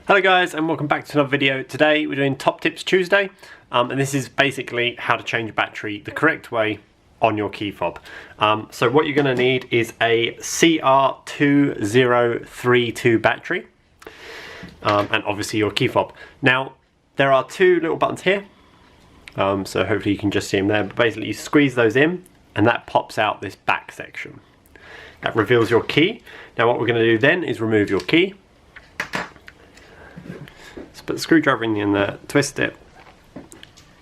Hello guys and welcome back to another video. Today we're doing Top Tips Tuesday and this is basically how to change a battery the correct way on your key fob. So what you're going to need is a CR2032 battery and obviously your key fob. Now there are two little buttons here, so hopefully you can just see them there, but basically you squeeze those in and that pops out this back section. That reveals your key. Now what we're going to do then is remove your key. So put the screwdriver in there, twist it,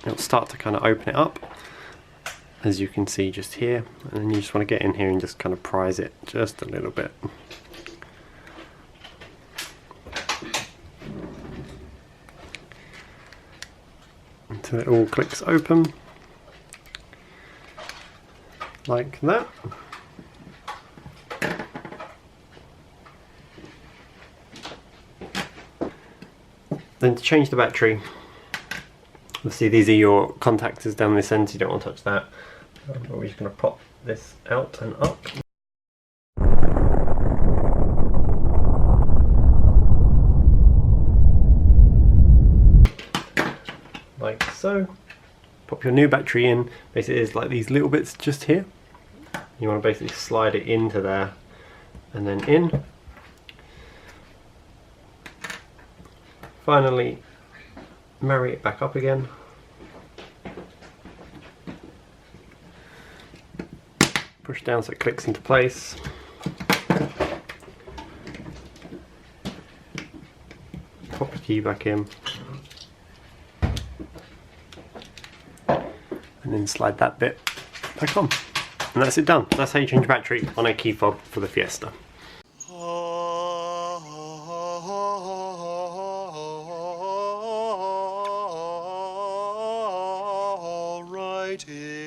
it'll start to kind of open it up, as you can see just here, and then you just want to get in here and just kind of prise it just a little bit. Until it all clicks open, like that. Then to change the battery, obviously these are your contactors down this end, so you don't want to touch that. But we're just going to pop this out and up. Like so. Pop your new battery in. Basically there's like these little bits just here. You want to basically slide it into there and then in. Finally, marry it back up again. Push down so it clicks into place. Pop the key back in. And then slide that bit back on. And that's it done. That's how you change battery on a key fob for the Fiesta. Writing.